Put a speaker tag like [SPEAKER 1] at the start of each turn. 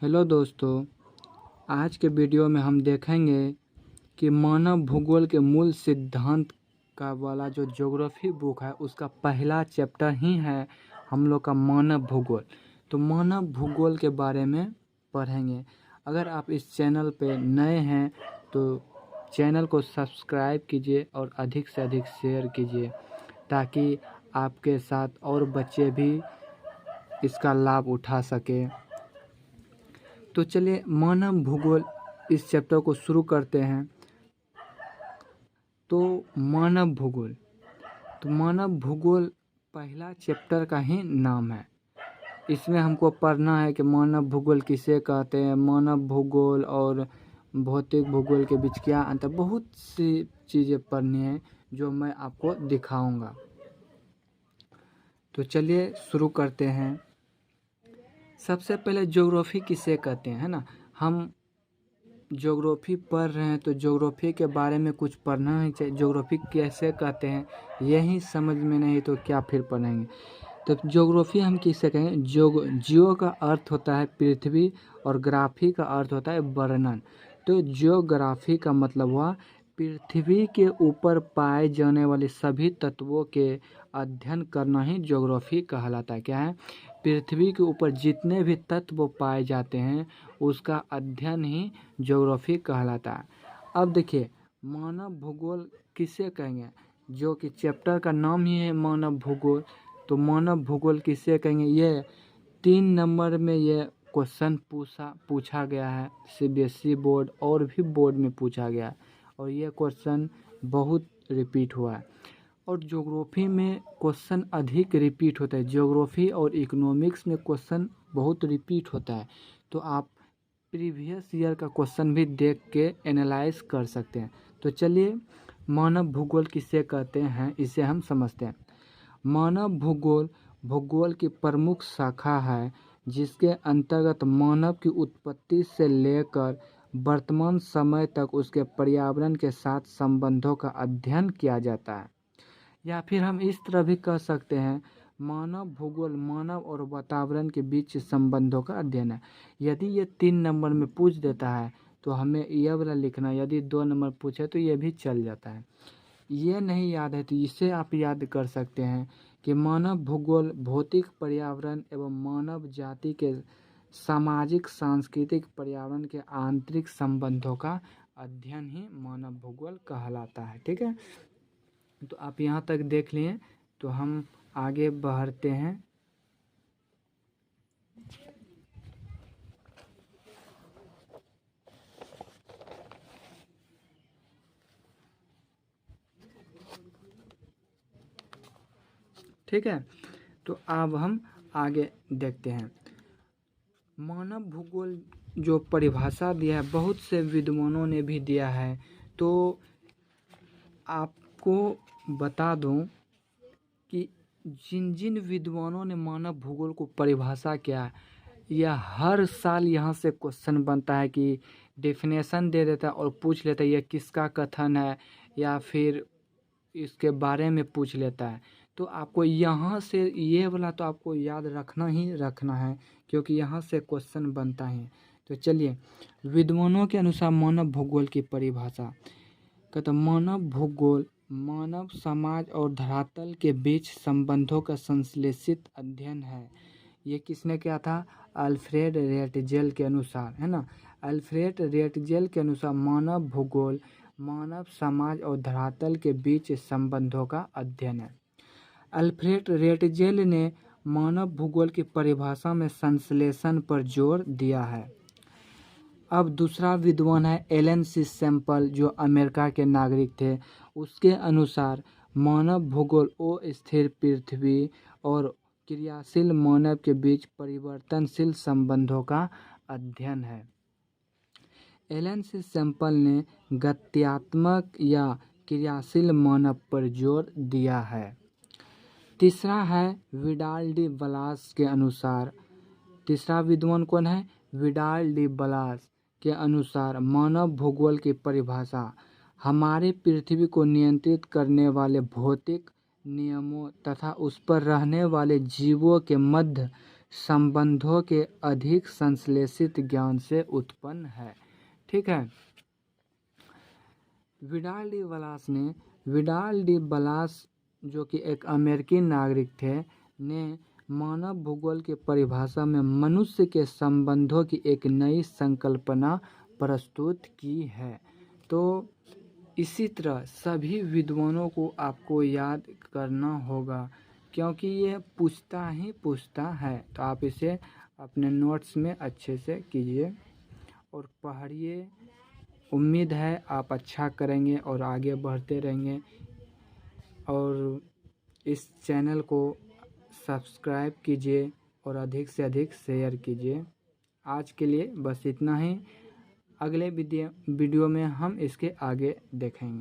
[SPEAKER 1] Hello दोस्तों, आज के वीडियो में हम देखेंगे कि मानव भूगोल के मूल सिद्धांत का वाला जो ज्योग्राफी बुक है उसका पहला चैप्टर ही है हम लोग का मानव भूगोल। तो मानव भूगोल के बारे में पढ़ेंगे। अगर आप इस चैनल पे नए हैं तो चैनल को सब्सक्राइब कीजिए और अधिक से अधिक शेयर कीजिए ताकि आपके साथ और बच्चे भी इसका लाभ उठा सके। तो चलिए मानव भूगोल इस चैप्टर को शुरू करते हैं। तो मानव भूगोल पहला चैप्टर का ही नाम है। इसमें हमको पढ़ना है कि मानव भूगोल किसे कहते हैं, मानव भूगोल और भौतिक भूगोल के बीच क्या अंतर, बहुत सी चीज़ें पढ़नी है जो मैं आपको दिखाऊंगा। तो चलिए शुरू करते हैं। सबसे पहले ज्योग्राफी किसे कहते हैं, है ना। हम ज्योग्राफी पढ़ रहे हैं तो ज्योग्राफी के बारे में कुछ पढ़ना ही चाहिए। ज्योग्राफी कैसे कहते हैं यही समझ में नहीं तो क्या फिर पढ़ेंगे। तो ज्योग्राफी हम किसे कहेंगे। जियो का अर्थ होता है पृथ्वी और ग्राफी का अर्थ होता है वर्णन। तो जियोग्राफी का मतलब हुआ पृथ्वी के ऊपर पाए जाने वाले सभी तत्वों के अध्ययन करना ही ज्योग्राफी कहलाता है। क्या है, पृथ्वी के ऊपर जितने भी तत्व पाए जाते हैं उसका अध्ययन ही ज्योग्राफी कहलाता है। अब देखिए मानव भूगोल किसे कहेंगे, जो कि चैप्टर का नाम ही है मानव भूगोल। तो मानव भूगोल किसे कहेंगे, ये 3 नंबर में ये क्वेश्चन पूछा गया है। सीबीएसई बोर्ड और भी बोर्ड में पूछा गया है और ये क्वेश्चन बहुत रिपीट हुआ है। और ज्योग्राफी में क्वेश्चन अधिक रिपीट होता है। ज्योग्राफी और इकोनॉमिक्स में क्वेश्चन बहुत रिपीट होता है। तो आप प्रीवियस ईयर का क्वेश्चन भी देख के एनालाइज कर सकते हैं। तो चलिए मानव भूगोल किसे कहते हैं इसे हम समझते हैं। मानव भूगोल की प्रमुख शाखा है जिसके अंतर्गत मानव की उत्पत्ति से लेकर वर्तमान समय तक उसके पर्यावरण के साथ संबंधों का अध्ययन किया जाता है। या फिर हम इस तरह भी कह सकते हैं, मानव भूगोल मानव और वातावरण के बीच संबंधों का अध्ययन है। यदि ये 3 नंबर में पूछ देता है तो हमें यह वाला लिखना, यदि 2 नंबर पूछे तो ये भी चल जाता है। ये नहीं याद है तो इसे आप याद कर सकते हैं कि मानव भूगोल भौतिक पर्यावरण एवं मानव जाति के सामाजिक सांस्कृतिक पर्यावरण के आंतरिक संबंधों का अध्ययन ही मानव भूगोल कहलाता है। ठीक है, तो आप यहाँ तक देख लिए तो हम आगे बढ़ते हैं। ठीक है, तो अब हम आगे देखते हैं। मानव भूगोल जो परिभाषा दिया है बहुत से विद्वानों ने भी दिया है। तो आपको बता दूं कि जिन जिन विद्वानों ने मानव भूगोल को परिभाषा किया, यह हर साल यहाँ से क्वेश्चन बनता है कि डेफिनेशन दे देता है और पूछ लेता है यह किसका कथन है या फिर इसके बारे में पूछ लेता है। तो आपको यहाँ से ये वाला तो आपको याद रखना ही रखना है क्योंकि यहाँ से क्वेश्चन बनता है। तो चलिए विद्वानों के अनुसार मानव भूगोल की परिभाषा कहते मानव भूगोल मानव समाज और धरातल के बीच संबंधों का संश्लेषित अध्ययन है। ये किसने किया था, अल्फ्रेड रेटजेल के अनुसार, है ना। अल्फ्रेड रेटजेल के अनुसार मानव भूगोल मानव समाज और धरातल के बीच संबंधों का अध्ययन है। अल्फ्रेड रेटजेल ने मानव भूगोल की परिभाषा में संश्लेषण पर जोर दिया है। अब दूसरा विद्वान है एलन सी सैंपल जो अमेरिका के नागरिक थे। उसके अनुसार मानव भूगोल अस्थिर पृथ्वी और क्रियाशील मानव के बीच परिवर्तनशील संबंधों का अध्ययन है। एलन सी सैंपल ने गत्यात्मक या क्रियाशील मानव पर जोर दिया है। तीसरा है विडाल डी बलास के अनुसार, तीसरा विद्वान कौन है, विडाल डी बलास के अनुसार मानव भूगोल की परिभाषा हमारे पृथ्वी को नियंत्रित करने वाले भौतिक नियमों तथा उस पर रहने वाले जीवों के मध्य संबंधों के अधिक संश्लेषित ज्ञान से उत्पन्न है। ठीक है। विडाल डी बलास जो कि एक अमेरिकी नागरिक थे, ने मानव भूगोल की परिभाषा में मनुष्य के संबंधों की एक नई संकल्पना प्रस्तुत की है। तो इसी तरह सभी विद्वानों को आपको याद करना होगा, क्योंकि ये पूछता है। तो आप इसे अपने नोट्स में अच्छे से कीजिए और पढ़िए। उम्मीद है आप अच्छा करेंगे और आगे बढ़ते रहेंगे, और इस चैनल को सब्सक्राइब कीजिए और अधिक से अधिक शेयर कीजिए। आज के लिए बस इतना ही। अगले वीडियो में हम इसके आगे देखेंगे।